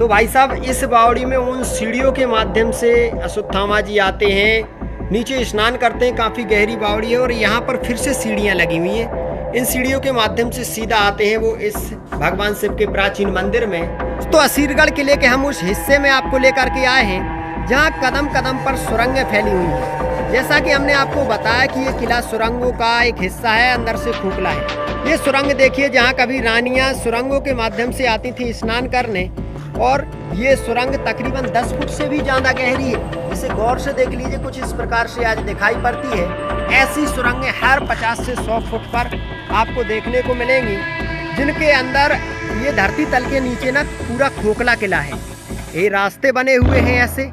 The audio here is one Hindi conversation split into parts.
तो भाई साहब इस बावड़ी में उन सीढ़ियों के माध्यम से अश्वत्थामा जी आते हैं, नीचे स्नान करते हैं। काफ़ी गहरी बावड़ी है और यहाँ पर फिर से सीढ़ियाँ लगी हुई हैं। इन सीढ़ियों के माध्यम से सीधा आते हैं वो इस भगवान शिव के प्राचीन मंदिर में। तो असीरगढ़ किले के हम उस हिस्से में आपको लेकर के आए हैं जहाँ कदम कदम पर सुरंगें फैली हुई हैं। जैसा कि हमने आपको बताया कि ये किला सुरंगों का एक हिस्सा है, अंदर से खोखला है। ये सुरंग देखिए जहाँ कभी रानियाँ सुरंगों के माध्यम से आती थी स्नान करने, और ये सुरंग तकरीबन 10 फुट से भी ज़्यादा गहरी है। इसे गौर से देख लीजिए, कुछ इस प्रकार से आज दिखाई पड़ती है। ऐसी सुरंगें हर 50 से 100 फुट पर आपको देखने को मिलेंगी, जिनके अंदर ये धरती तल के नीचे ना पूरा खोखला किला है। ये रास्ते बने हुए हैं ऐसे,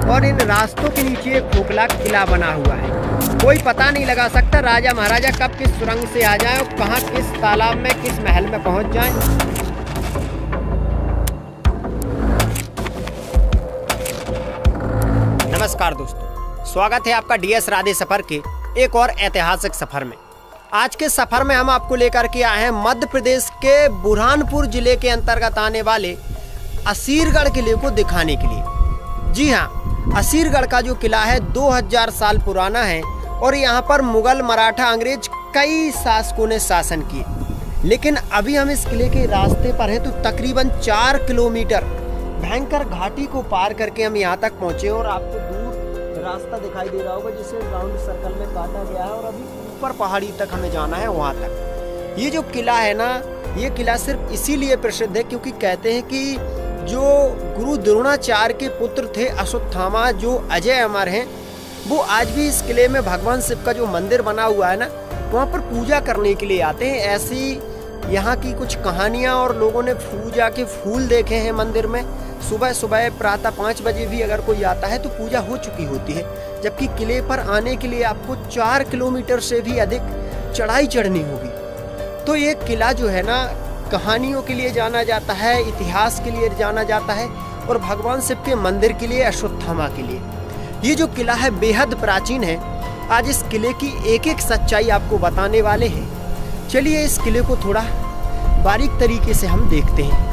और इन रास्तों के नीचे एक खोखला किला बना हुआ है। कोई पता नहीं लगा सकता राजा महाराजा कब किस सुरंग से आ जाएं और कहाँ किस तालाब में किस महल में पहुँच जाएं। नमस्कार दोस्तों, स्वागत है आपका डीएस राधे सफर के एक और ऐतिहासिक सफर में। आज के सफर में हम आपको लेकर के आए हैं मध्य प्रदेश के बुरहानपुर जिले के अंतर्गत आने वाले असीरगढ़ किले को दिखाने के लिए। जी हाँ, असीरगढ़ का जो किला है 2000 साल पुराना है और यहाँ पर मुगल, मराठा, अंग्रेज कई शासकों ने शासन किए। लेकिन अभी हम इस किले के रास्ते पर हैं, तो तकरीबन 4 किलोमीटर भयंकर घाटी को पार करके हम यहाँ तक पहुँचे और आपको दूर रास्ता दिखाई दे रहा होगा जिसे राउंड सर्कल में काटा गया है, और अभी ऊपर पहाड़ी तक हमें जाना है, वहाँ तक। ये जो किला है ना, ये किला सिर्फ इसीलिए प्रसिद्ध है क्योंकि कहते हैं कि जो गुरु द्रोणाचार्य के पुत्र थे अश्वत्थामा, जो अजय अमर हैं, वो आज भी इस किले में भगवान शिव का जो मंदिर बना हुआ है ना, वहाँ पर पूजा करने के लिए आते हैं। ऐसी यहाँ की कुछ कहानियाँ, और लोगों ने पूजा के फूल देखे हैं मंदिर में। सुबह सुबह प्रातः 5 बजे भी अगर कोई आता है तो पूजा हो चुकी होती है, जबकि किले पर आने के लिए आपको 4 किलोमीटर से भी अधिक चढ़ाई चढ़नी होगी। तो ये किला जो है ना, कहानियों के लिए जाना जाता है, इतिहास के लिए जाना जाता है, और भगवान शिव के मंदिर के लिए, अश्वत्थामा के लिए। ये जो किला है बेहद प्राचीन है। आज इस किले की एक एक सच्चाई आपको बताने वाले हैं। चलिए इस किले को थोड़ा बारीक तरीके से हम देखते हैं।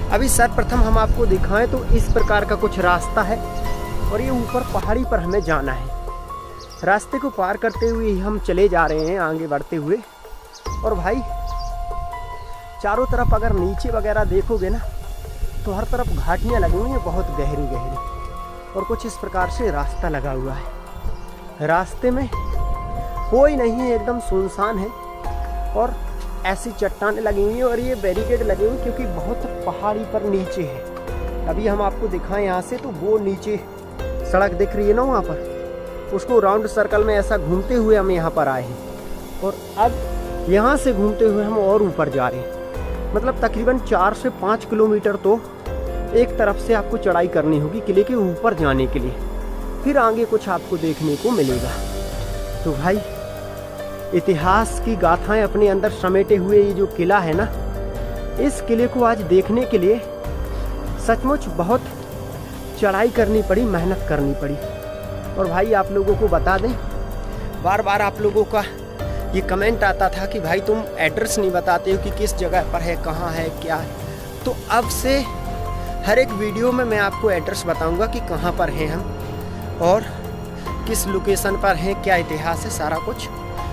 अभी सर्वप्रथम हम आपको दिखाएं तो इस प्रकार का कुछ रास्ता है, और ये ऊपर पहाड़ी पर हमें जाना है। रास्ते को पार करते हुए हम चले जा रहे हैं आगे बढ़ते हुए। और भाई चारों तरफ अगर नीचे वगैरह देखोगे ना, तो हर तरफ घाटियाँ लगी हुई हैं, बहुत गहरी गहरी, और कुछ इस प्रकार से रास्ता लगा हुआ है। रास्ते में कोई नहीं है, एकदम सुनसान है, और ऐसी चट्टानें लगी हुई हैं, और ये बैरिकेड लगे हुए क्योंकि बहुत पहाड़ी पर नीचे है। अभी हम आपको दिखाएं यहाँ से, तो वो नीचे सड़क दिख रही है ना, वहाँ पर उसको राउंड सर्कल में ऐसा घूमते हुए हम यहाँ पर आए हैं, और अब यहाँ से घूमते हुए हम और ऊपर जा रहे हैं। मतलब तकरीबन 4 से 5 किलोमीटर तो एक तरफ से आपको चढ़ाई करनी होगी किले के ऊपर जाने के लिए, फिर आगे कुछ आपको देखने को मिलेगा। तो भाई इतिहास की गाथाएं अपने अंदर समेटे हुए ये जो किला है ना, इस किले को आज देखने के लिए सचमुच बहुत चढ़ाई करनी पड़ी, मेहनत करनी पड़ी। और भाई आप लोगों को बता दें, बार बार आप लोगों का ये कमेंट आता था कि भाई तुम एड्रेस नहीं बताते हो कि किस जगह पर है, कहाँ है, क्या है। तो अब से हर एक वीडियो में मैं आपको एड्रेस बताऊंगा कि कहाँ पर हैं हम और किस लोकेशन पर हैं, क्या इतिहास है, सारा कुछ।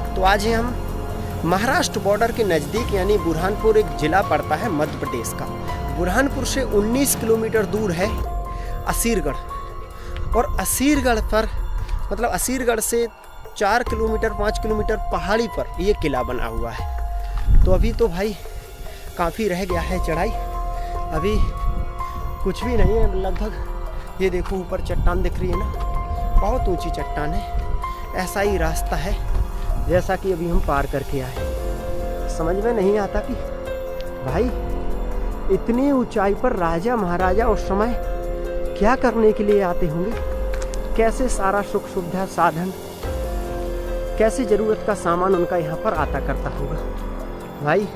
तो आज हम महाराष्ट्र बॉर्डर के नज़दीक, यानी बुरहानपुर एक ज़िला पड़ता है मध्य प्रदेश का। बुरहानपुर से 19 किलोमीटर दूर है असीरगढ़, और असीरगढ़ पर मतलब असीरगढ़ से 4 किलोमीटर 5 किलोमीटर पहाड़ी पर ये किला बना हुआ है। तो अभी तो भाई काफ़ी रह गया है चढ़ाई, अभी कुछ भी नहीं है लगभग। ये देखो ऊपर चट्टान दिख रही है ना, बहुत ऊंची चट्टान है। ऐसा ही रास्ता है जैसा कि अभी हम पार करके आए। समझ में नहीं आता कि भाई इतनी ऊंचाई पर राजा महाराजा उस समय क्या करने के लिए आते होंगे, कैसे सारा सुख सुविधा साधन, कैसे ज़रूरत का सामान उनका यहाँ पर आता करता होगा। भाई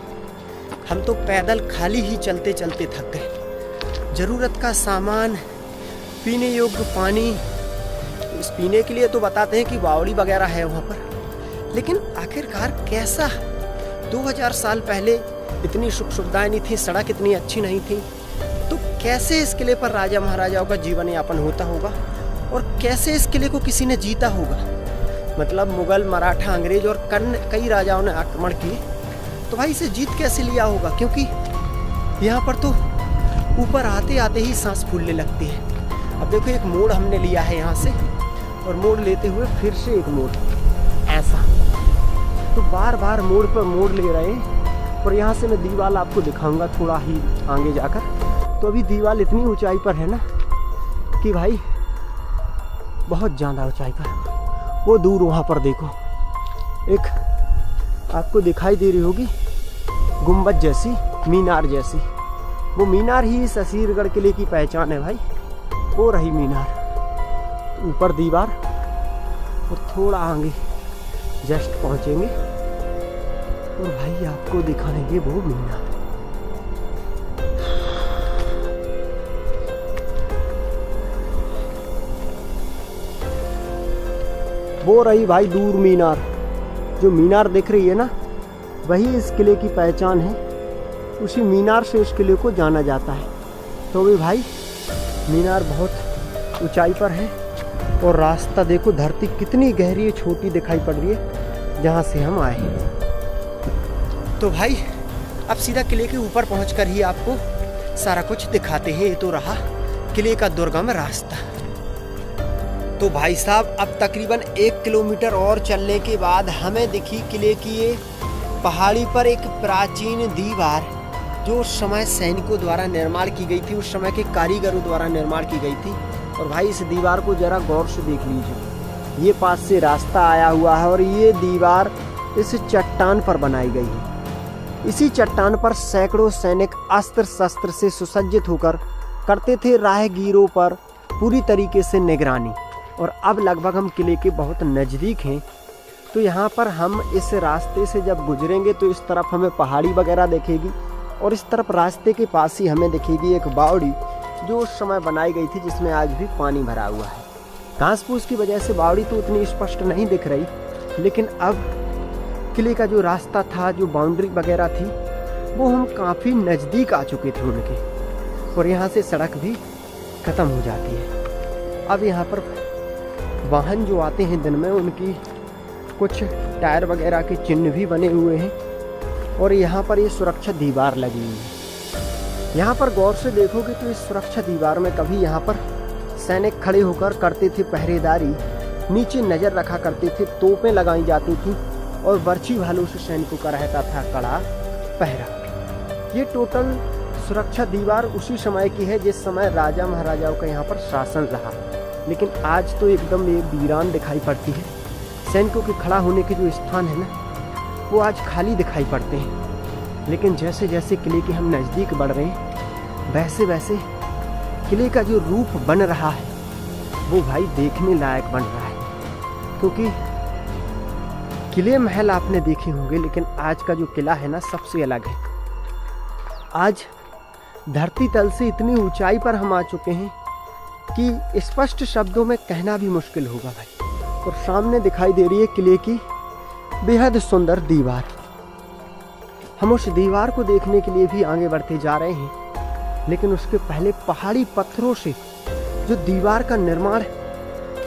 हम तो पैदल खाली ही चलते चलते थक गए। ज़रूरत का सामान, पीने योग्य पानी, इस पीने के लिए तो बताते हैं कि बावड़ी वगैरह है वहाँ पर, लेकिन आखिरकार कैसा 2000 साल पहले इतनी सुख सुविधाएं नहीं थी, सड़क इतनी अच्छी नहीं थी, तो कैसे इस किले पर राजा महाराजाओं का जीवन यापन होता होगा और कैसे इस किले को किसी ने जीता होगा। मतलब मुगल, मराठा, अंग्रेज और कई राजाओं ने आक्रमण किए, तो भाई इसे जीत कैसे लिया होगा, क्योंकि यहाँ पर तो ऊपर आते आते ही सांस फूलने लगती है। अब देखो एक मोड़ हमने लिया है यहाँ से, और मोड़ लेते हुए फिर से एक मोड़, ऐसा तो बार बार मोड़ पर मोड़ ले रहे हैं। और यहाँ से मैं दीवार आपको दिखाऊंगा थोड़ा ही आगे जाकर। तो अभी दीवार इतनी ऊंचाई पर है ना कि भाई बहुत ज़्यादा ऊंचाई पर। वो दूर वहाँ पर देखो एक आपको दिखाई दे रही होगी गुंबद जैसी, मीनार जैसी। वो मीनार ही इस असीरगढ़ किले की पहचान है भाई। वो रही मीनार, ऊपर दीवार, और थोड़ा आगे जस्ट पहुँचेंगे और भाई आपको दिखाएंगे वो मीनार। वो रही भाई दूर मीनार। जो मीनार दिख रही है ना, वही इस किले की पहचान है। उसी मीनार से इस किले को जाना जाता है। तो भी भाई मीनार बहुत ऊंचाई पर है, और रास्ता देखो, धरती कितनी गहरी छोटी दिखाई पड़ रही है जहाँ से हम आए हैं। तो भाई अब सीधा किले के ऊपर पहुंचकर ही आपको सारा कुछ दिखाते हैं। ये तो रहा किले का दुर्गम रास्ता। तो भाई साहब अब तकरीबन 1 किलोमीटर और चलने के बाद हमें दिखी किले की ये पहाड़ी पर एक प्राचीन दीवार, जो उस समय सैनिकों द्वारा निर्माण की गई थी, उस समय के कारीगरों द्वारा निर्माण की गई थी। और भाई इस दीवार को जरा गौर से देख लीजिए। ये पास से रास्ता आया हुआ है और ये दीवार इस चट्टान पर बनाई गई है। इसी चट्टान पर सैकड़ों सैनिक अस्त्र शस्त्र से सुसज्जित होकर करते थे राहगीरों पर पूरी तरीके से निगरानी। और अब लगभग हम किले के बहुत नज़दीक हैं। तो यहाँ पर हम इस रास्ते से जब गुजरेंगे तो इस तरफ हमें पहाड़ी वगैरह दिखेगी, और इस तरफ रास्ते के पास ही हमें दिखेगी एक बावड़ी जो उस समय बनाई गई थी, जिसमें आज भी पानी भरा हुआ है। घास फूस की वजह से बावड़ी तो उतनी स्पष्ट नहीं दिख रही, लेकिन अब किले का जो रास्ता था, जो बाउंड्री वगैरह थी, वो हम काफ़ी नज़दीक आ चुके थे उनके, और यहाँ से सड़क भी ख़त्म हो जाती है। अब यहाँ पर वाहन जो आते हैं दिन में, उनकी कुछ टायर वगैरह के चिन्ह भी बने हुए हैं, और यहाँ पर ये सुरक्षा दीवार लगी हुई है। यहाँ पर गौर से देखोगे तो इस सुरक्षा दीवार में कभी यहाँ पर सैनिक खड़े होकर करते थे पहरेदारी, नीचे नज़र रखा करते थे, तोपें लगाई जाती थी, और बर्छी भालू से सैनिकों का रहता था कड़ा पहरा। ये टोटल सुरक्षा दीवार उसी समय की है जिस समय राजा महाराजाओं का यहाँ पर शासन रहा। लेकिन आज तो एकदम ये वीरान दिखाई पड़ती है। सैनिकों के खड़ा होने के जो स्थान है ना, वो आज खाली दिखाई पड़ते हैं। लेकिन जैसे जैसे किले के हम नज़दीक बढ़ रहे हैं, वैसे वैसे किले का जो रूप बन रहा है वो भाई देखने लायक बन रहा है। क्योंकि किले महल आपने देखे होंगे, लेकिन आज का जो किला है ना, सबसे अलग है। आज धरती तल से इतनी ऊंचाई पर हम आ चुके हैं कि स्पष्ट शब्दों में कहना भी मुश्किल होगा भाई। और सामने दिखाई दे रही है किले की बेहद सुंदर दीवार। हम उस दीवार को देखने के लिए भी आगे बढ़ते जा रहे हैं, लेकिन उसके पहले पहाड़ी पत्थरों से जो दीवार का निर्माण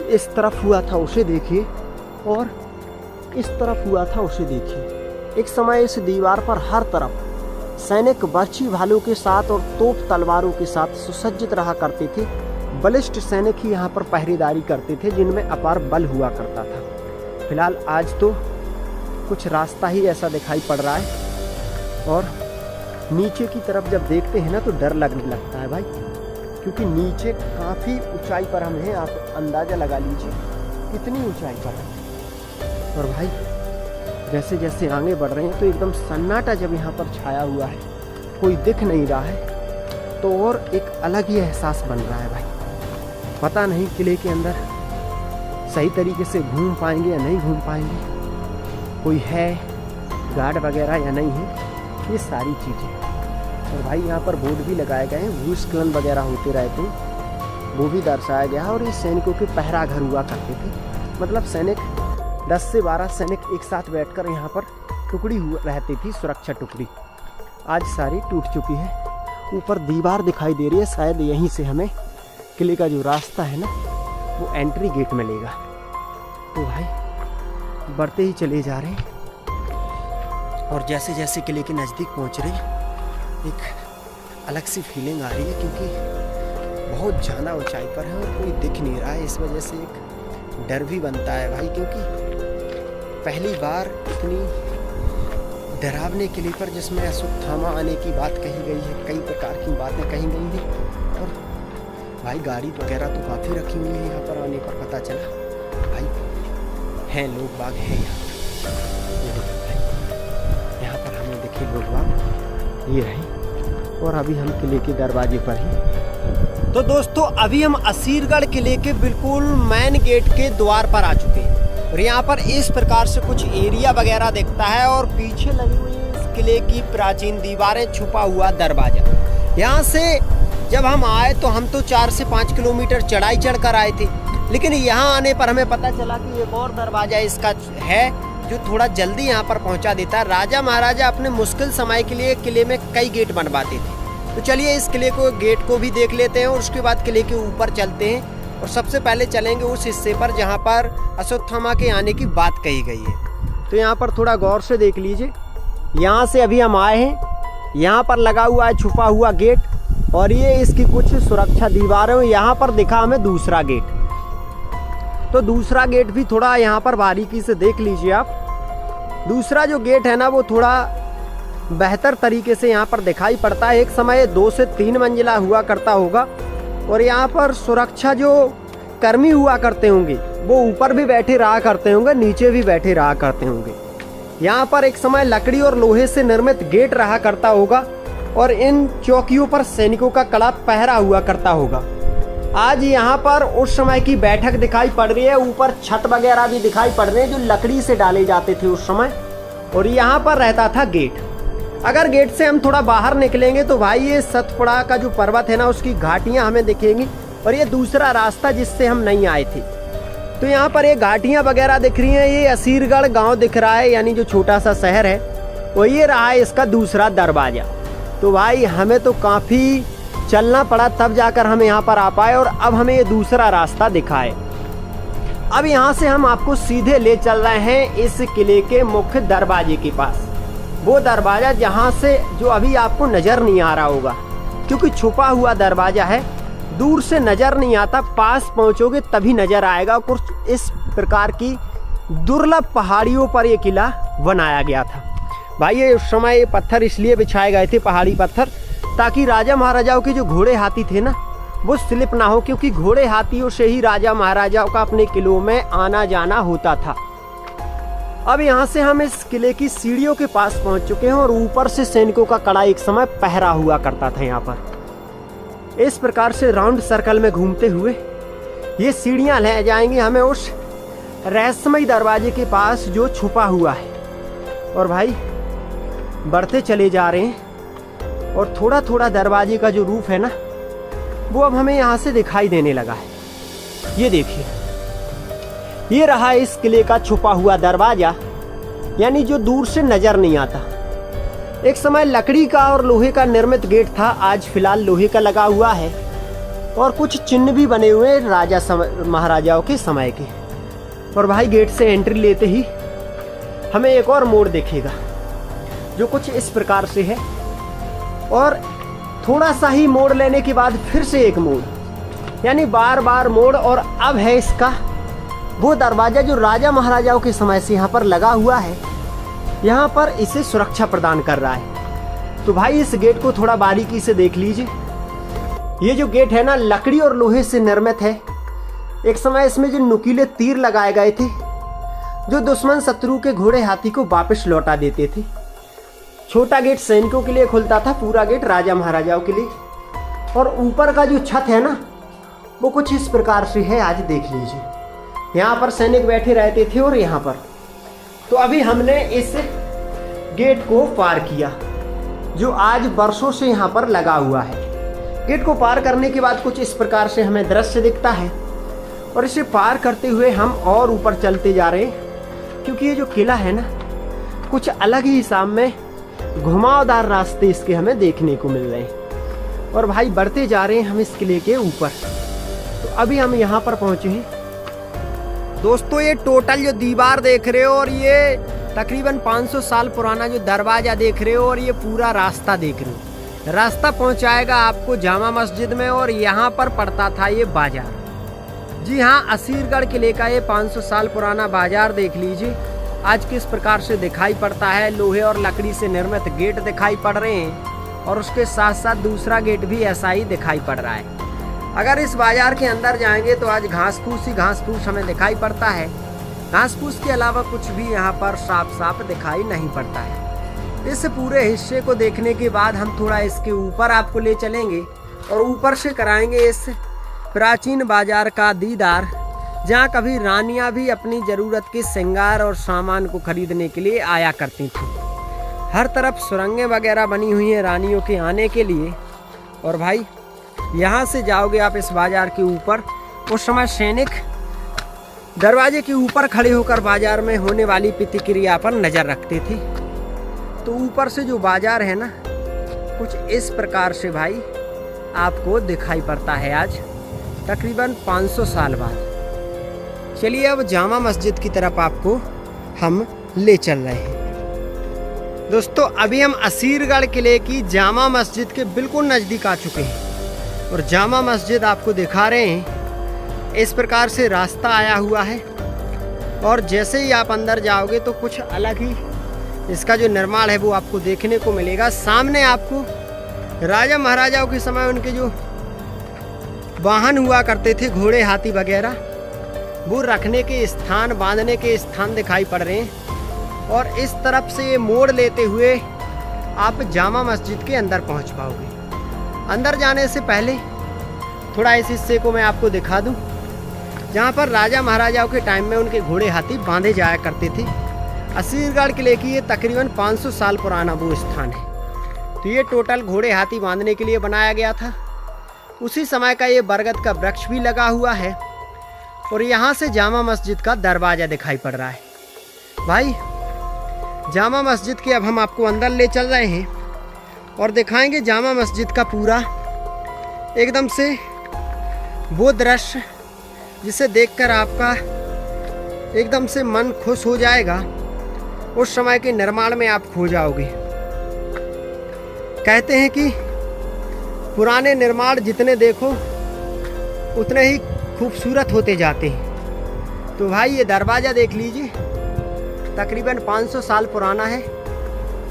इस तरफ हुआ था उसे देखिए, और इस तरफ हुआ था उसे देखिए। एक समय इस दीवार पर हर तरफ सैनिक बर्छी भालों के साथ और तोप तलवारों के साथ सुसज्जित रहा करते थे। बलिष्ठ सैनिक ही यहाँ पर पहरेदारी करते थे, जिनमें अपार बल हुआ करता था। फिलहाल आज तो कुछ रास्ता ही ऐसा दिखाई पड़ रहा है, और नीचे की तरफ जब देखते हैं ना तो डर लगने लगता है भाई, क्योंकि नीचे काफ़ी ऊंचाई पर हम हैं। आप अंदाज़ा लगा लीजिए कितनी ऊंचाई पर है। और भाई जैसे जैसे आगे बढ़ रहे हैं तो एकदम सन्नाटा जब यहाँ पर छाया हुआ है, कोई दिख नहीं रहा है, तो और एक अलग ही एहसास बन रहा है भाई। पता नहीं किले के अंदर सही तरीके से घूम पाएंगे या नहीं घूम पाएंगे, कोई है गार्ड वगैरह या नहीं है, ये सारी चीज़ें। और भाई यहाँ पर बोर्ड भी लगाए गए हैं, भूस्खलन वगैरह होते रहते हैं, वो भी दर्शाया गया है। और ये सैनिकों के पहरा घर हुआ करते थे, मतलब सैनिक 10 से 12 सैनिक एक साथ बैठकर यहाँ पर टुकड़ी रहती थी, सुरक्षा टुकड़ी। आज सारी टूट चुकी है ऊपर दीवार दिखाई दे रही है, शायद यहीं से हमें किले का जो रास्ता है ना वो एंट्री गेट मिलेगा। तो भाई बढ़ते ही चले जा रहे हैं और जैसे जैसे किले के नज़दीक पहुंच रहे एक अलग सी फीलिंग आ रही है, क्योंकि बहुत ज़्यादा ऊंचाई पर है और कोई दिख नहीं रहा है। इस वजह से एक डर भी बनता है भाई, क्योंकि पहली बार इतनी डरावने किले पर जिसमें अश्वत्थामा आने की बात कही गई है, कई प्रकार की बातें कही गई हैं और भाई गाड़ी वगैरह तो काफ़ी रखी हुई है। यहाँ पर आने पर पता चला भाई हैं लोग बाग हैं यहाँ पर हमें दिखे लोग बाग ये रहे और अभी हम किले के दरवाजे पर ही। तो दोस्तों अभी हम असीरगढ़ किले के बिल्कुल मेन गेट के द्वार पर आ चुके हैं और यहाँ पर इस प्रकार से कुछ एरिया वगैरह दिखता है और पीछे लगी हुई इस किले की प्राचीन दीवारें, छुपा हुआ दरवाजा। यहाँ से जब हम आए तो हम तो 4 से 5 किलोमीटर चढ़ाई चढ़कर आए थे, लेकिन यहाँ आने पर हमें पता चला कि एक और दरवाजा इसका है जो थोड़ा जल्दी यहाँ पर पहुँचा देता है। राजा महाराजा अपने मुश्किल समय के लिए किले में कई गेट बनवाते थे। तो चलिए इस किले को गेट को भी देख लेते हैं और उसके बाद किले के ऊपर चलते हैं और सबसे पहले चलेंगे उस हिस्से पर जहाँ पर अश्वत्थामा के आने की बात कही गई है। तो यहाँ पर थोड़ा गौर से देख लीजिए, यहाँ से अभी हम आए हैं, यहाँ पर लगा हुआ है छुपा हुआ गेट और ये इसकी कुछ सुरक्षा दीवारें। यहाँ पर दिखा हमें दूसरा गेट, तो दूसरा गेट भी थोड़ा यहाँ पर बारीकी से देख लीजिए आप। दूसरा जो गेट है ना वो थोड़ा बेहतर तरीके से यहाँ पर दिखाई पड़ता है। एक समय 2 से 3 मंजिला हुआ करता होगा और यहाँ पर सुरक्षा जो कर्मी हुआ करते होंगे वो ऊपर भी बैठे रहा करते होंगे, नीचे भी बैठे रहा करते होंगे। यहाँ पर एक समय लकड़ी और लोहे से निर्मित गेट रहा करता होगा और इन चौकियों पर सैनिकों का कड़ा पहरा हुआ करता होगा। आज यहाँ पर उस समय की बैठक दिखाई पड़ रही है, ऊपर छत वगैरह भी दिखाई पड़ रहे हैं जो लकड़ी से डाले जाते थे उस समय, और यहाँ पर रहता था गेट। अगर गेट से हम थोड़ा बाहर निकलेंगे तो भाई ये सतपुड़ा का जो पर्वत है ना उसकी घाटियाँ हमें दिखेंगी और ये दूसरा रास्ता जिससे हम नहीं आए थे। तो यहाँ पर ये घाटियाँ वगैरह दिख रही हैं। ये असीरगढ़ गांव दिख रहा है, यानी जो छोटा सा शहर है, और ये रहा है इसका दूसरा दरवाजा। तो भाई हमें तो काफ़ी चलना पड़ा तब जाकर हम यहाँ पर आ पाए और अब हमें ये दूसरा रास्ता दिखा है। अब यहाँ से हम आपको सीधे ले चल रहे हैं इस किले के मुख्य दरवाजे के पास। वो दरवाजा जहाँ से जो अभी आपको नज़र नहीं आ रहा होगा, क्योंकि छुपा हुआ दरवाजा है, दूर से नज़र नहीं आता, पास पहुँचोगे तभी नज़र आएगा। कुछ इस प्रकार की दुर्लभ पहाड़ियों पर ये किला बनाया गया था। भाई ये उस समय ये पत्थर इसलिए बिछाए गए थे, पहाड़ी पत्थर, ताकि राजा महाराजाओं के जो घोड़े हाथी थे ना वो स्लिप ना हो, क्योंकि घोड़े हाथियों से ही राजा महाराजाओं का अपने किलों में आना जाना होता था। अब यहाँ से हम इस किले की सीढ़ियों के पास पहुँच चुके हैं और ऊपर से सैनिकों का कड़ा एक समय पहरा हुआ करता था। यहाँ पर इस प्रकार से राउंड सर्कल में घूमते हुए ये सीढ़ियाँ ले जाएंगी हमें उस रहस्यमय दरवाजे के पास जो छुपा हुआ है। और भाई बढ़ते चले जा रहे हैं और थोड़ा थोड़ा दरवाजे का जो रूप है ना वो अब हमें यहाँ से दिखाई देने लगा है। ये देखिए, ये रहा इस किले का छुपा हुआ दरवाजा, यानी जो दूर से नजर नहीं आता। एक समय लकड़ी का और लोहे का निर्मित गेट था, आज फिलहाल लोहे का लगा हुआ है और कुछ चिन्ह भी बने हुए हैं राजा महाराजाओं के समय के। और भाई गेट से एंट्री लेते ही हमें एक और मोड़ दिखेगा जो कुछ इस प्रकार से है, और थोड़ा सा ही मोड़ लेने के बाद फिर से एक मोड़, यानी बार बार मोड़। और अब है इसका वो दरवाजा जो राजा महाराजाओं के समय से यहाँ पर लगा हुआ है, यहाँ पर इसे सुरक्षा प्रदान कर रहा है। तो भाई इस गेट को थोड़ा बारीकी से देख लीजिए। ये जो गेट है ना लकड़ी और लोहे से निर्मित है। एक समय इसमें जो नुकीले तीर लगाए गए थे जो दुश्मन शत्रु के घोड़े हाथी को वापस लौटा देते थे। छोटा गेट सैनिकों के लिए खुलता था, पूरा गेट राजा महाराजाओं के लिए। और ऊपर का जो छत है ना वो कुछ इस प्रकार से है, आज देख लीजिए। यहाँ पर सैनिक बैठे रहते थे और यहाँ पर। तो अभी हमने इस गेट को पार किया जो आज वर्षों से यहाँ पर लगा हुआ है। गेट को पार करने के बाद कुछ इस प्रकार से हमें दृश्य दिखता है और इसे पार करते हुए हम और ऊपर चलते जा रहे हैं, क्योंकि ये जो किला है ना कुछ अलग ही हिसाब में घुमावदार रास्ते इसके हमें देखने को मिल रहे हैं। और भाई बढ़ते जा रहे हैं हम इस किले के ऊपर। तो अभी हम यहाँ पर पहुँचे हैं दोस्तों। ये टोटल जो दीवार देख रहे हो और ये तकरीबन 500 साल पुराना जो दरवाजा देख रहे हो और ये पूरा रास्ता देख रहे हो, रास्ता पहुंचाएगा आपको जामा मस्जिद में। और यहाँ पर पड़ता था ये बाजार। जी हाँ, असीरगढ़ किले का ये 500 साल पुराना बाजार देख लीजिए आज किस प्रकार से दिखाई पड़ता है। लोहे और लकड़ी से निर्मित गेट दिखाई पड़ रहे हैं और उसके साथ साथ दूसरा गेट भी ऐसा ही दिखाई पड़ रहा है। अगर इस बाजार के अंदर जाएंगे तो आज घास फूस ही घास फूस हमें दिखाई पड़ता है। घास फूस के अलावा कुछ भी यहाँ पर साफ साफ दिखाई नहीं पड़ता है। इस पूरे हिस्से को देखने के बाद हम थोड़ा इसके ऊपर आपको ले चलेंगे और ऊपर से कराएंगे इस प्राचीन बाजार का दीदार, जहाँ कभी रानियाँ भी अपनी ज़रूरत के श्रृंगार और सामान को खरीदने के लिए आया करती थी। हर तरफ सुरंगें वगैरह बनी हुई हैं रानियों के आने के लिए। और भाई यहाँ से जाओगे आप इस बाजार के ऊपर, उस समय सैनिक दरवाजे के ऊपर खड़े होकर बाजार में होने वाली प्रतिक्रिया पर नज़र रखते थे। तो ऊपर से जो बाजार है ना, कुछ इस प्रकार से भाई आपको दिखाई पड़ता है आज तकरीबन 500 साल बाद। चलिए अब जामा मस्जिद की तरफ आपको हम ले चल रहे हैं दोस्तों। अभी हम असीरगढ़ किले की जामा मस्जिद के बिल्कुल नज़दीक आ चुके हैं और जामा मस्जिद आपको दिखा रहे हैं। इस प्रकार से रास्ता आया हुआ है और जैसे ही आप अंदर जाओगे तो कुछ अलग ही इसका जो निर्माण है वो आपको देखने को मिलेगा। सामने आपको राजा महाराजाओं के समय उनके जो वाहन हुआ करते थे, घोड़े हाथी वगैरह, वो रखने के स्थान, बांधने के स्थान दिखाई पड़ रहे हैं। और इस तरफ से ये मोड़ लेते हुए आप जामा मस्जिद के अंदर पहुंच पाओगे। अंदर जाने से पहले थोड़ा इस हिस्से को मैं आपको दिखा दूं, जहां पर राजा महाराजाओं के टाइम में उनके घोड़े हाथी बांधे जाया करते थे। असीरगढ़ किले की ये तकरीबन 500 साल पुराना वो स्थान है। तो ये टोटल घोड़े हाथी बांधने के लिए बनाया गया था। उसी समय का ये बरगद का वृक्ष भी लगा हुआ है और यहाँ से जामा मस्जिद का दरवाज़ा दिखाई पड़ रहा है। भाई जामा मस्जिद के अब हम आपको अंदर ले चल रहे हैं और दिखाएंगे जामा मस्जिद का पूरा एकदम से वो दृश्य जिसे देखकर आपका एकदम से मन खुश हो जाएगा। उस समय के निर्माण में आप खो जाओगे। कहते हैं कि पुराने निर्माण जितने देखो उतने ही खूबसूरत होते जाते हैं। तो भाई ये दरवाज़ा देख लीजिए, तकरीबन 500 साल पुराना है।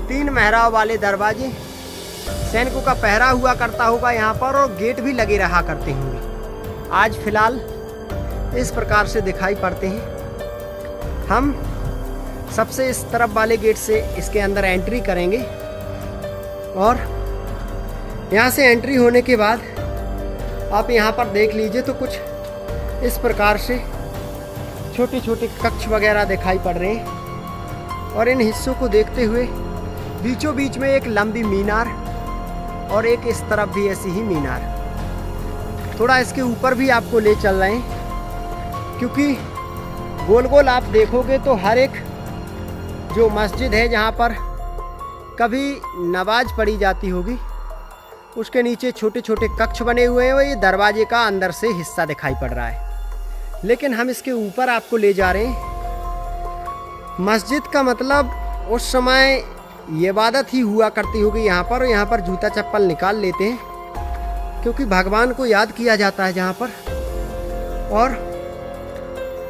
3 मेहराब वाले दरवाजे, सैनिकों का पहरा हुआ करता होगा यहाँ पर और गेट भी लगे रहा करते होंगे। आज फिलहाल इस प्रकार से दिखाई पड़ते हैं। हम सबसे इस तरफ वाले गेट से इसके अंदर एंट्री करेंगे और यहाँ से एंट्री होने के बाद आप यहाँ पर देख लीजिए तो कुछ इस प्रकार से छोटे छोटे कक्ष वगैरह दिखाई पड़ रहे हैं। और इन हिस्सों को देखते हुए बीचों बीच में एक लंबी मीनार और एक इस तरफ भी ऐसी ही मीनार। थोड़ा इसके ऊपर भी आपको ले चल रहे हैं क्योंकि गोल गोल आप देखोगे तो हर एक जो मस्जिद है जहाँ पर कभी नमाज पढ़ी जाती होगी उसके नीचे छोटे छोटे कक्ष बने हुए हैं। वो ये दरवाजे का अंदर से हिस्सा दिखाई पड़ रहा है, लेकिन हम इसके ऊपर आपको ले जा रहे हैं। मस्जिद का मतलब उस समय ये इबादत ही हुआ करती होगी यहाँ पर। यहाँ पर जूता चप्पल निकाल लेते हैं क्योंकि भगवान को याद किया जाता है जहाँ पर। और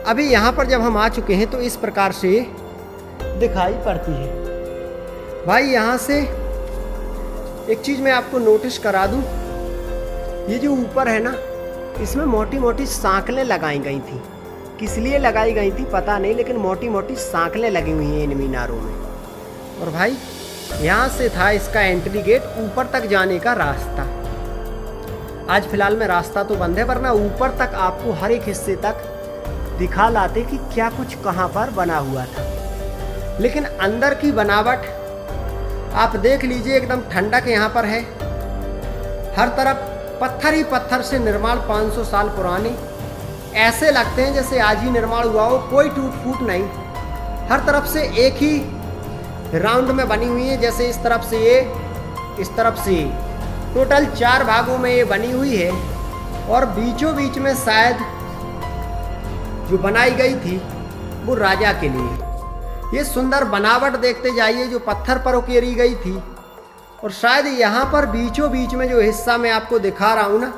अभी यहाँ पर जब हम आ चुके हैं तो इस प्रकार से दिखाई पड़ती है। भाई यहाँ से एक चीज़ मैं आपको नोटिस करा दूं, ये जो ऊपर है ना, इसमें मोटी मोटी सांकलें लगाई गई थी। किस लिए लगाई गई थी पता नहीं, लेकिन मोटी मोटी सांकलें लगी हुई हैं इन मीनारों में। और भाई यहाँ से था इसका एंट्री गेट, ऊपर तक जाने का रास्ता। आज फिलहाल में रास्ता तो बंद है, वरना ऊपर तक आपको हर एक हिस्से तक दिखा लाते कि क्या कुछ कहाँ पर बना हुआ था। लेकिन अंदर की बनावट आप देख लीजिए, एकदम ठंडक यहाँ पर है। हर तरफ पत्थर ही पत्थर से निर्माण, 500 साल पुराने, ऐसे लगते हैं जैसे आज ही निर्माण हुआ हो। कोई टूट फूट नहीं, हर तरफ से एक ही राउंड में बनी हुई है। जैसे इस तरफ से ये, इस तरफ से ये, टोटल 4 भागों में ये बनी हुई है और बीचों बीच में शायद जो बनाई गई थी वो राजा के लिए। ये सुंदर बनावट देखते जाइए जो पत्थर पर उकेरी गई थी, और शायद यहाँ पर बीचों बीच में जो हिस्सा मैं आपको दिखा रहा हूँ ना,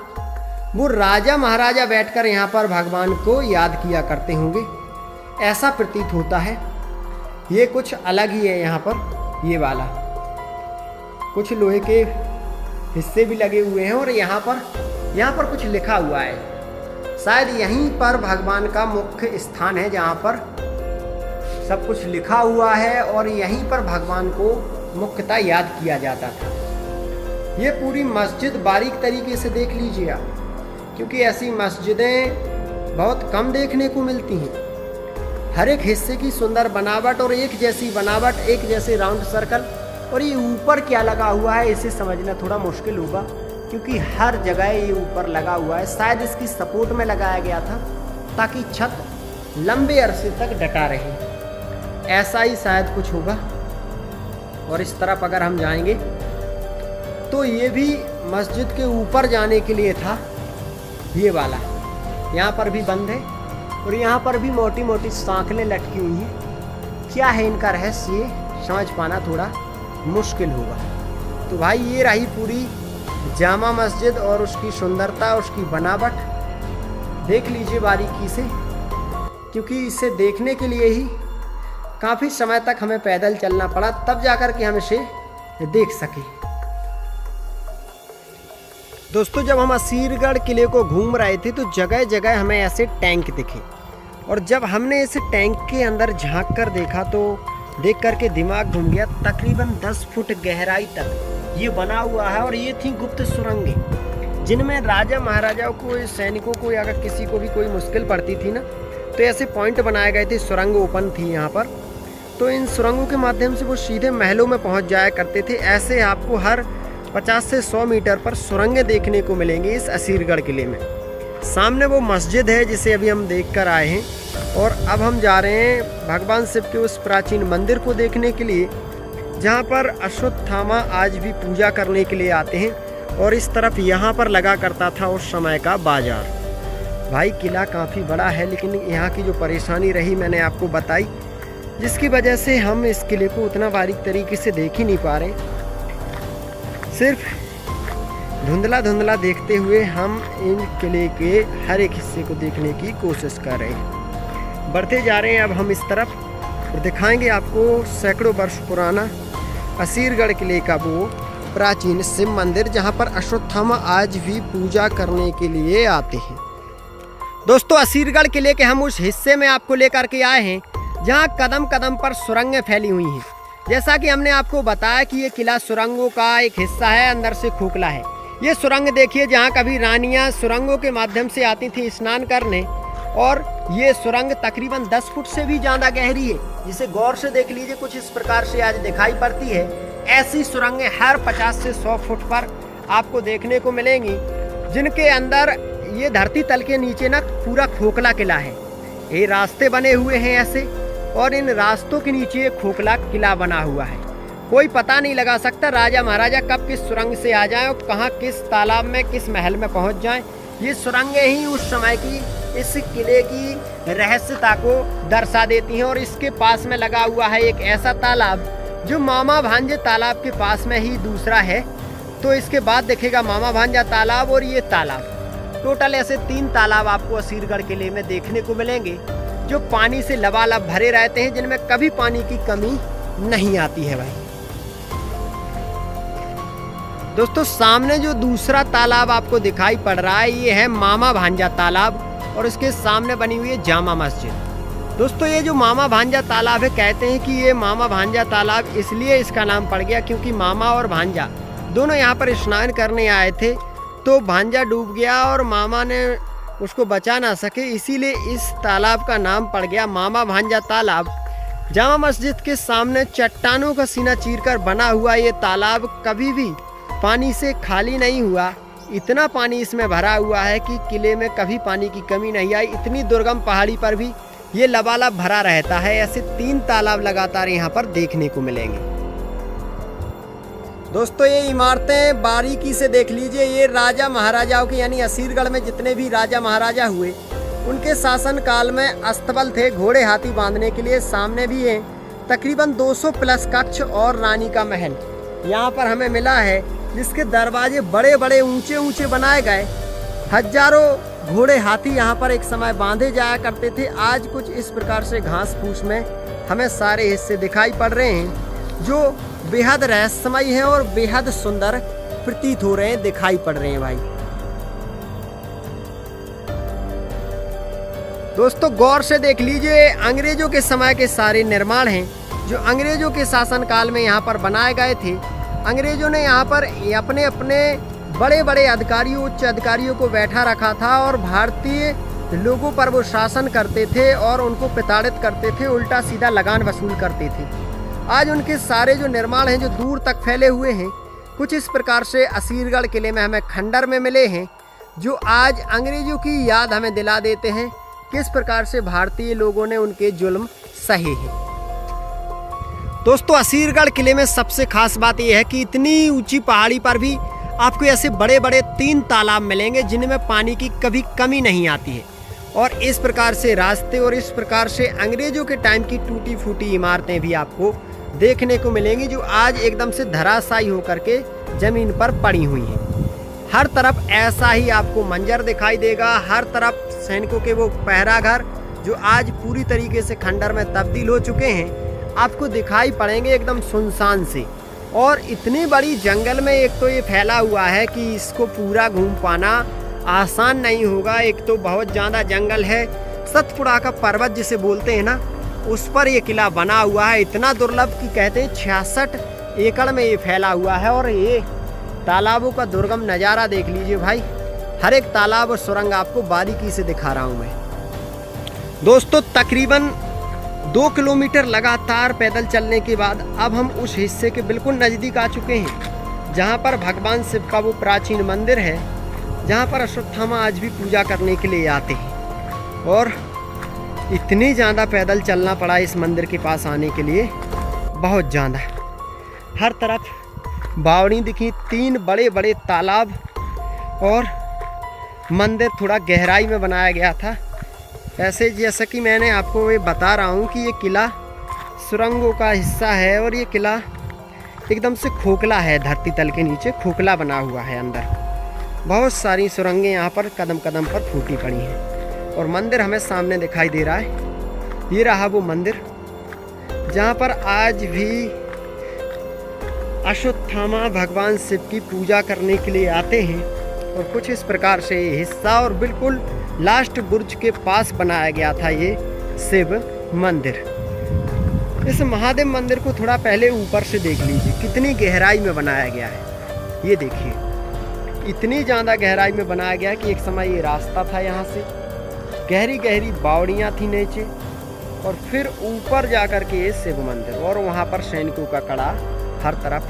वो राजा महाराजा बैठकर यहाँ पर भगवान को याद किया करते होंगे, ऐसा प्रतीत होता है। ये कुछ अलग ही है यहाँ पर, ये वाला कुछ लोहे के हिस्से भी लगे हुए हैं और यहाँ पर कुछ लिखा हुआ है। शायद यहीं पर भगवान का मुख्य स्थान है जहाँ पर सब कुछ लिखा हुआ है और यहीं पर भगवान को मुख्यतः याद किया जाता था। ये पूरी मस्जिद बारीक तरीके से देख लीजिए आप, क्योंकि ऐसी मस्जिदें बहुत कम देखने को मिलती हैं। हर एक हिस्से की सुंदर बनावट और एक जैसी बनावट, एक जैसे राउंड सर्कल, और ये ऊपर क्या लगा हुआ है इसे समझना थोड़ा मुश्किल होगा, क्योंकि हर जगह ये ऊपर लगा हुआ है। शायद इसकी सपोर्ट में लगाया गया था ताकि छत लंबे अरसे तक डटा रहे, ऐसा ही शायद कुछ होगा। और इस तरफ अगर हम जाएंगे तो ये भी मस्जिद के ऊपर जाने के लिए था, ये वाला यहाँ पर भी बंद है और यहाँ पर भी मोटी मोटी सांकलें लटकी हुई हैं। क्या है इनका रहस्य, ये समझ पाना थोड़ा मुश्किल होगा। तो भाई ये रही पूरी जामा मस्जिद और उसकी सुंदरता, उसकी बनावट देख लीजिए बारीकी से, क्योंकि इसे देखने के लिए ही काफ़ी समय तक हमें पैदल चलना पड़ा, तब जाकर के हम इसे देख सके। दोस्तों, जब हम असीरगढ़ किले को घूम रहे थे तो जगह जगह हमें ऐसे टैंक दिखे, और जब हमने इस टैंक के अंदर झांक कर देखा तो देख करके दिमाग घूम गया। तकरीबन 10 फुट गहराई तक ये बना हुआ है और ये थी गुप्त सुरंगें, जिनमें राजा महाराजाओं को, सैनिकों को, या अगर किसी को भी कोई मुश्किल पड़ती थी ना, तो ऐसे पॉइंट बनाए गए थे। सुरंग ओपन थी यहाँ पर, तो इन सुरंगों के माध्यम से वो सीधे महलों में पहुँच जाया करते थे। ऐसे आपको हर 50 से 100 मीटर पर सुरंगें देखने को मिलेंगी इस असीरगढ़ किले में। सामने वो मस्जिद है जिसे अभी हम देख कर आए हैं, और अब हम जा रहे हैं भगवान शिव के उस प्राचीन मंदिर को देखने के लिए, जहाँ पर अश्वत्थामा आज भी पूजा करने के लिए आते हैं। और इस तरफ यहाँ पर लगा करता था उस समय का बाजार। भाई किला काफ़ी बड़ा है, लेकिन यहाँ की जो परेशानी रही मैंने आपको बताई, जिसकी वजह से हम इस किले को उतना बारीक तरीके से देख ही नहीं पा रहे। सिर्फ धुंधला धुंधला देखते हुए हम इन किले के हर एक हिस्से को देखने की कोशिश कर रहे हैं। बढ़ते जा रहे हैं अब हम इस तरफ, और दिखाएंगे आपको सैकड़ों वर्ष पुराना असीरगढ़ किले का वो प्राचीन शिव मंदिर, जहाँ पर अश्वत्थामा आज भी पूजा करने के लिए आते हैं। दोस्तों, असीरगढ़ किले के हम उस हिस्से में आपको लेकर के आए हैं जहाँ कदम कदम पर सुरंगें फैली हुई हैं। जैसा कि हमने आपको बताया कि ये किला सुरंगों का एक हिस्सा है, अंदर से खोखला है। ये सुरंग देखिए जहाँ कभी रानियाँ सुरंगों के माध्यम से आती थी स्नान करने, और ये सुरंग तकरीबन 10 फुट से भी ज़्यादा गहरी है, जिसे गौर से देख लीजिए कुछ इस प्रकार से आज दिखाई पड़ती है। ऐसी सुरंगें हर 50 से 100 फुट पर आपको देखने को मिलेंगी, जिनके अंदर ये धरती तल के नीचे ना पूरा खोखला किला है। ये रास्ते बने हुए हैं ऐसे, और इन रास्तों के नीचे एक खोखला किला बना हुआ है। कोई पता नहीं लगा सकता राजा महाराजा कब किस सुरंग से आ जाएं और कहाँ किस तालाब में, किस महल में पहुँच जाएं। ये सुरंगें ही उस समय की इस किले की रहस्यता को दर्शा देती हैं। और इसके पास में लगा हुआ है एक ऐसा तालाब जो मामा भांजे तालाब के पास में ही दूसरा है। तो इसके बाद दिखेगा मामा भांजा तालाब और ये तालाब। टोटल ऐसे 3 तालाब आपको असीरगढ़ किले में देखने को मिलेंगे, जो पानी से लबालब भरे रहते हैं, जिनमें कभी पानी की कमी नहीं आती है। भाई दोस्तों, सामने जो दूसरा तालाब आपको दिखाई पड़ रहा है, ये है मामा भांजा तालाब, और इसके सामने बनी हुई है जामा मस्जिद। दोस्तों, ये जो मामा भांजा तालाब है, कहते हैं कि ये मामा भांजा तालाब इसलिए इसका नाम पड़ गया क्योंकि मामा और भांजा दोनों यहाँ पर स्नान करने आए थे, तो भांजा डूब गया और मामा ने उसको बचा ना सके, इसीलिए इस तालाब का नाम पड़ गया मामा भांजा तालाब। जामा मस्जिद के सामने चट्टानों का सीना चीरकर बना हुआ ये तालाब कभी भी पानी से खाली नहीं हुआ। इतना पानी इसमें भरा हुआ है कि किले में कभी पानी की कमी नहीं आई। इतनी दुर्गम पहाड़ी पर भी ये लबालब भरा रहता है। ऐसे 3 तालाब लगातार यहाँ पर देखने को मिलेंगे। दोस्तों ये इमारतें बारीकी से देख लीजिए, ये राजा महाराजाओं के यानी असीरगढ़ में जितने भी राजा महाराजा हुए उनके शासन काल में अस्तबल थे घोड़े हाथी बांधने के लिए। सामने भी है तकरीबन 200 प्लस कक्ष और रानी का महल यहाँ पर हमें मिला है, जिसके दरवाजे बड़े बड़े ऊंचे ऊंचे बनाए गए। हजारों घोड़े हाथी यहाँ पर एक समय बांधे जाया करते थे। आज कुछ इस प्रकार से घास फूस में हमें सारे हिस्से दिखाई पड़ रहे हैं जो बेहद रहस्यमयी हैं और बेहद सुंदर प्रतीत हो रहे हैं, दिखाई पड़ रहे हैं। भाई दोस्तों गौर से देख लीजिए, अंग्रेजों के समय के सारे निर्माण हैं जो अंग्रेजों के शासन काल में यहाँ पर बनाए गए थे। अंग्रेजों ने यहाँ पर अपने अपने बड़े बड़े अधिकारियों उच्च अधिकारियों को बैठा रखा था और भारतीय लोगों पर वो शासन करते थे और उनको प्रताड़ित करते थे, उल्टा सीधा लगान वसूल करते थे। आज उनके सारे जो निर्माण हैं जो दूर तक फैले हुए हैं, कुछ इस प्रकार से असीरगढ़ किले में हमें खंडर में मिले हैं जो आज अंग्रेजों की याद हमें दिला देते हैं किस प्रकार से भारतीय लोगों ने उनके जुल्म सहे हैं। दोस्तों असीरगढ़ किले में सबसे खास बात यह है कि इतनी ऊंची पहाड़ी पर भी आपको ऐसे बड़े बड़े 3 तालाब मिलेंगे जिनमें पानी की कभी कमी नहीं आती है। और इस प्रकार से रास्ते और इस प्रकार से अंग्रेजों के टाइम की टूटी फूटी इमारतें भी आपको देखने को मिलेंगी जो आज एकदम से धराशायी होकर के जमीन पर पड़ी हुई हैं। हर तरफ ऐसा ही आपको मंजर दिखाई देगा। हर तरफ सैनिकों के वो पहरा घर जो आज पूरी तरीके से खंडर में तब्दील हो चुके हैं आपको दिखाई पड़ेंगे एकदम सुनसान से। और इतनी बड़ी जंगल में एक तो ये फैला हुआ है कि इसको पूरा घूम पाना आसान नहीं होगा। एक तो बहुत ज़्यादा जंगल है, सतपुड़ा का पर्वत जिसे बोलते हैं ना, उस पर ये किला बना हुआ है। इतना दुर्लभ कि कहते हैं 66 एकड़ में ये फैला हुआ है। और ये तालाबों का दुर्गम नज़ारा देख लीजिए भाई, हर एक तालाब और सुरंग आपको बारीकी से दिखा रहा हूँ मैं। दोस्तों तकरीबन 2 किलोमीटर लगातार पैदल चलने के बाद अब हम उस हिस्से के बिल्कुल नज़दीक आ चुके हैं जहाँ पर भगवान शिव का वो प्राचीन मंदिर है जहाँ पर अश्वत्थामा आज भी पूजा करने के लिए आते हैं। और इतनी ज़्यादा पैदल चलना पड़ा इस मंदिर के पास आने के लिए, बहुत ज़्यादा। हर तरफ बावड़ी दिखी, 3 बड़े बड़े तालाब और मंदिर थोड़ा गहराई में बनाया गया था। ऐसे जैसा कि मैंने आपको ये बता रहा हूँ कि ये किला सुरंगों का हिस्सा है और ये किला एकदम से खोखला है, धरती तल के नीचे खोखला बना हुआ है। अंदर बहुत सारी सुरंगें यहाँ पर कदम कदम पर फूटी पड़ी हैं और मंदिर हमें सामने दिखाई दे रहा है। ये रहा वो मंदिर जहाँ पर आज भी अश्वत्थामा भगवान शिव की पूजा करने के लिए आते हैं। और कुछ इस प्रकार से ये हिस्सा और बिल्कुल लास्ट बुर्ज के पास बनाया गया था ये शिव मंदिर। इस महादेव मंदिर को थोड़ा पहले ऊपर से देख लीजिए, कितनी गहराई में बनाया गया है। ये देखिए, इतनी ज़्यादा गहराई में बनाया गया कि एक समय ये रास्ता था, यहाँ से गहरी गहरी बावड़ियाँ थी नीचे और फिर ऊपर जा कर के ये शिव मंदिर और वहाँ पर सैनिकों का कड़ा हर तरफ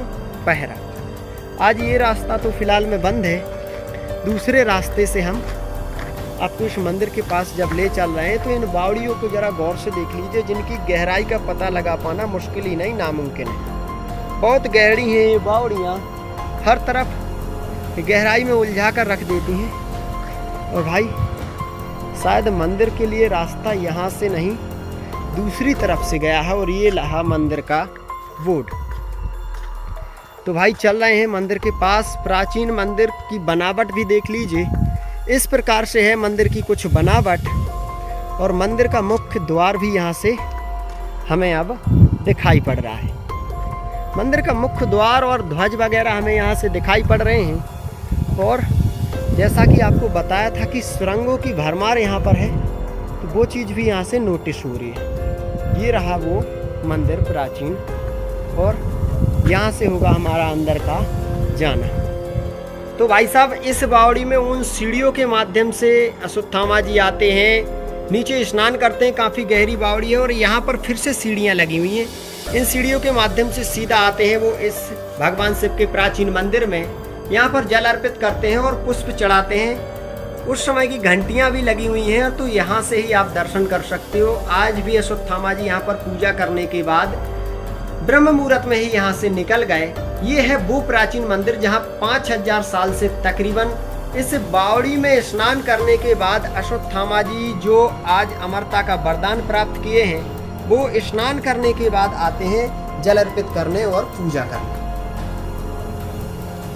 पहरा। आज ये रास्ता तो फिलहाल में बंद है। दूसरे रास्ते से हम आपको इस मंदिर के पास जब ले चल रहे हैं तो इन बावड़ियों को ज़रा गौर से देख लीजिए, जिनकी गहराई का पता लगा पाना मुश्किल ही नहीं नामुमकिन है। बहुत गहरी हैं ये बावड़ियाँ, हर तरफ गहराई में उलझा कर रख देती हैं। और भाई शायद मंदिर के लिए रास्ता यहाँ से नहीं दूसरी तरफ से गया है और ये रहा मंदिर का बोर्ड। तो भाई चल रहे हैं मंदिर के पास। प्राचीन मंदिर की बनावट भी देख लीजिए, इस प्रकार से है मंदिर की कुछ बनावट। और मंदिर का मुख्य द्वार भी यहाँ से हमें अब दिखाई पड़ रहा है। मंदिर का मुख्य द्वार और ध्वज वगैरह हमें यहाँ से दिखाई पड़ रहे हैं। और जैसा कि आपको बताया था कि सुरंगों की भरमार यहाँ पर है, तो वो चीज़ भी यहाँ से नोटिस हो रही है। ये रहा वो मंदिर प्राचीन और यहाँ से होगा हमारा अंदर का जाना। तो भाई साहब इस बावड़ी में उन सीढ़ियों के माध्यम से अश्वत्थामा जी आते हैं, नीचे स्नान करते हैं। काफ़ी गहरी बावड़ी है और यहाँ पर फिर से सीढ़ियाँ लगी हुई हैं। इन सीढ़ियों के माध्यम से सीधा आते हैं वो इस भगवान शिव के प्राचीन मंदिर में। यहाँ पर जल अर्पित करते हैं और पुष्प चढ़ाते हैं। उस समय की घंटियाँ भी लगी हुई हैं, तो यहाँ से ही आप दर्शन कर सकते हो। आज भी अश्वत्थामा जी यहाँ पर पूजा करने के बाद ब्रह्म मुहूर्त में ही यहाँ से निकल गए ये है वो प्राचीन मंदिर जहाँ 5000 साल से तकरीबन इस बावड़ी में स्नान करने के बाद अश्वत्थामा जी जो आज अमरता का वरदान प्राप्त किए हैं, वो स्नान करने के बाद आते हैं जल अर्पित करने और पूजा करने।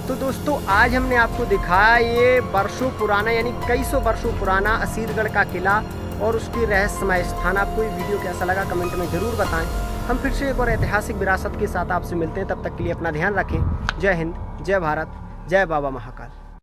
तो दोस्तों आज हमने आपको दिखाया ये वर्षों पुराना यानी कई सौ वर्षों पुराना असीरगढ़ का किला और उसकी रहस्यमय स्थान। आपको ये वीडियो कैसा लगा कमेंट में ज़रूर बताएं। हम फिर से एक और ऐतिहासिक विरासत के साथ आपसे मिलते हैं, तब तक के लिए अपना ध्यान रखें। जय हिंद, जय भारत, जय बाबा महाकाल।